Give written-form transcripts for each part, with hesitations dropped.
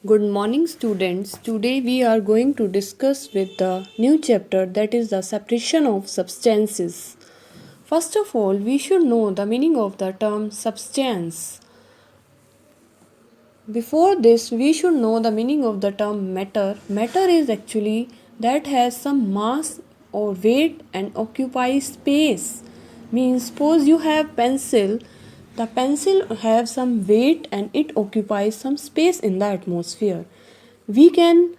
Good morning, students. Today we are going to discuss with the new chapter, that is the separation of substances. First of all, we should know the meaning of the term substance. Before this, we should know the meaning of the term matter. Matter is actually that has some mass or weight and occupies space. Means suppose you have pencil, the pencil have some weight and it occupies some space in the atmosphere. We can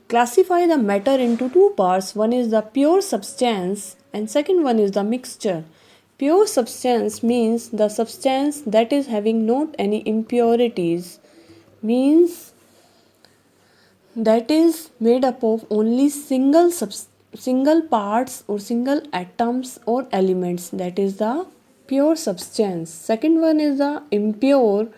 classify the matter into two parts. One is the pure substance and second one is the mixture. Pure substance means the substance that is having not any impurities, means that is made up of only single parts or single atoms or elements, that is the pure substance. Second one is the impure,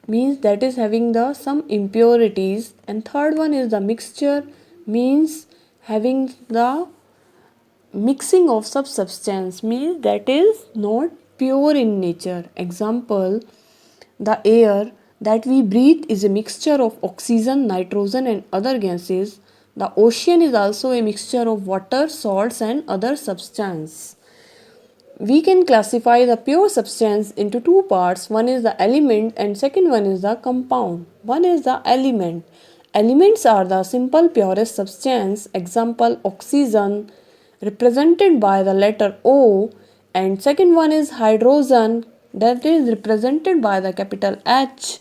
means that is having the some impurities, and third one is the mixture, means having the mixing of substance, means that is not pure in nature. Example, the air that we breathe is a mixture of oxygen, nitrogen, and other gases. The ocean is also a mixture of water, salts, and other substances. We can classify the pure substance into two parts. One is the element and second one is the compound. One is the element. Elements are the simple purest substance. Example, oxygen represented by the letter O, and second one is hydrogen that is represented by the capital H.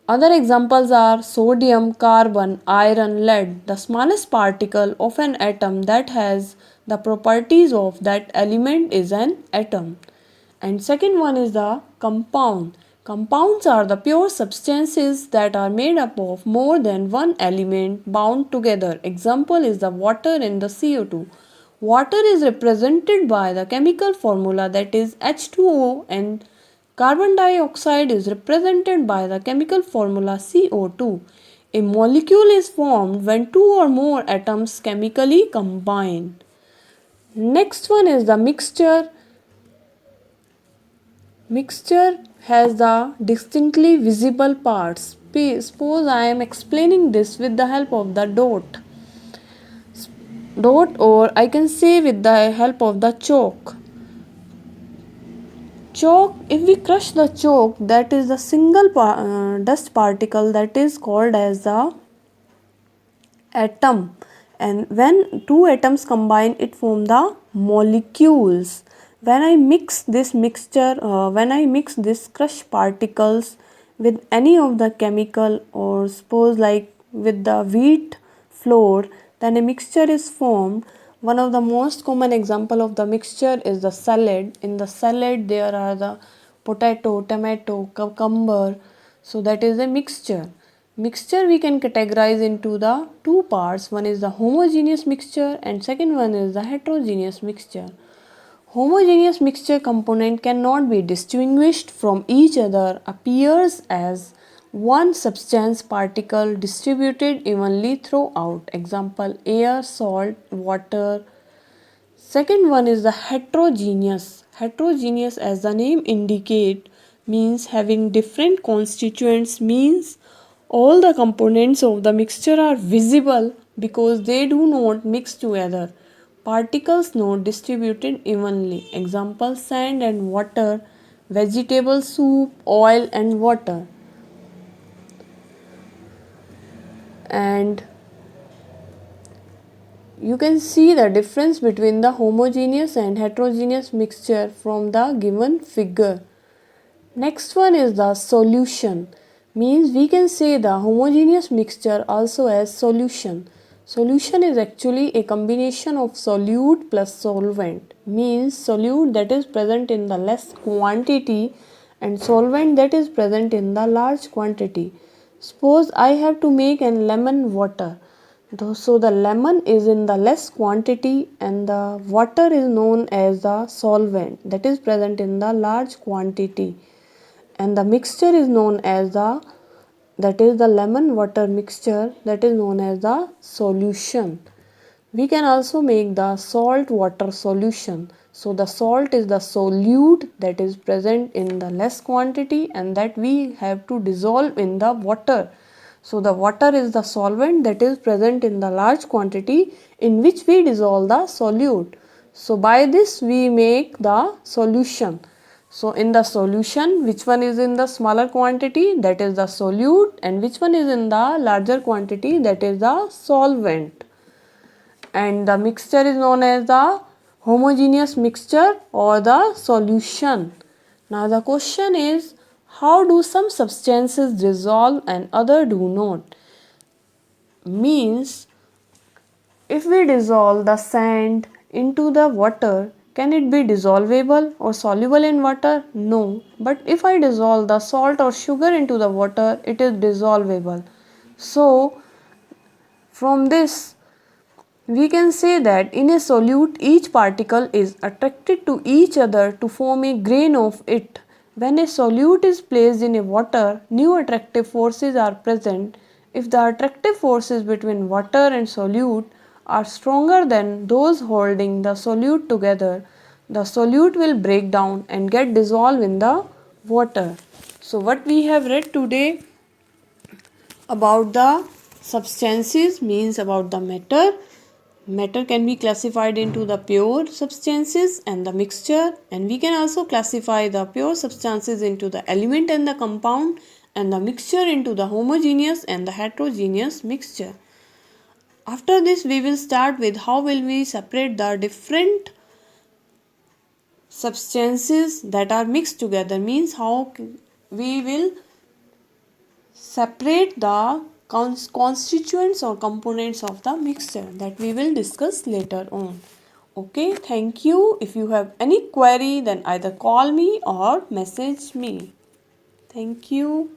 Other examples are sodium, carbon, iron, lead. The smallest particle of an atom that has the properties of that element is an atom. And second one is the compound. Compounds are the pure substances that are made up of more than one element bound together. Example is the water and the CO2. Water is represented by the chemical formula that is H2O, and carbon dioxide is represented by the chemical formula CO2. A molecule is formed when two or more atoms chemically combine. Next one is the mixture. Mixture has the distinctly visible parts. Suppose I am explaining this with the help of the dot, or I can say with the help of the chalk. Chalk, if we crush the chalk, that is the single dust particle that is called as the atom, and when two atoms combine it form the molecules. When I mix this crushed particles with any of the chemical, or suppose like with the wheat flour, then a mixture is formed. One of the most common example of the mixture is the salad. In the salad there are the potato, tomato, cucumber, so that is a mixture. Mixture we can categorize into the two parts. One is the homogeneous mixture and second one is the heterogeneous mixture. Homogeneous mixture component cannot be distinguished from each other, appears as one substance particle distributed evenly throughout. Example, air, salt, water. Second one is the heterogeneous. Heterogeneous, as the name indicate, means having different constituents, means all the components of the mixture are visible because they do not mix together. Particles not distributed evenly. Example, sand and water, vegetable soup, oil and water. And you can see the difference between the homogeneous and heterogeneous mixture from the given figure. Next one is the solution, means we can say the homogeneous mixture also as solution. Solution is actually a combination of solute plus solvent, means solute that is present in the less quantity and solvent that is present in the large quantity. Suppose I have to make a lemon water. So the lemon is in the less quantity and the water is known as the solvent that is present in the large quantity, and the mixture is known as the lemon water mixture that is known as the solution. We can also make the salt water solution. So the salt is the solute that is present in the less quantity and that we have to dissolve in the water. So the water is the solvent that is present in the large quantity in which we dissolve the solute. So by this we make the solution. So in the solution, which one is in the smaller quantity, that is the solute, and which one is in the larger quantity, that is the solvent. And the mixture is known as the homogeneous mixture or the solution. Now the question is, how do some substances dissolve and other do not? Means, if we dissolve the sand into the water, can it be dissolvable or soluble in water? No. But if I dissolve the salt or sugar into the water, it is dissolvable. So, from this, we can say that in a solute, each particle is attracted to each other to form a grain of it. When a solute is placed in a water, new attractive forces are present. If the attractive forces between water and solute are stronger than those holding the solute together, the solute will break down and get dissolved in the water. So what we have read today about the substances means about the matter. Matter can be classified into the pure substances and the mixture, and we can also classify the pure substances into the element and the compound, and the mixture into the homogeneous and the heterogeneous mixture. After this we will start with how will we separate the different substances that are mixed together, means how we will separate the constituents or components of the mixture, that we will discuss later on. Okay, thank you. If you have any query, then either call me or message me. Thank you.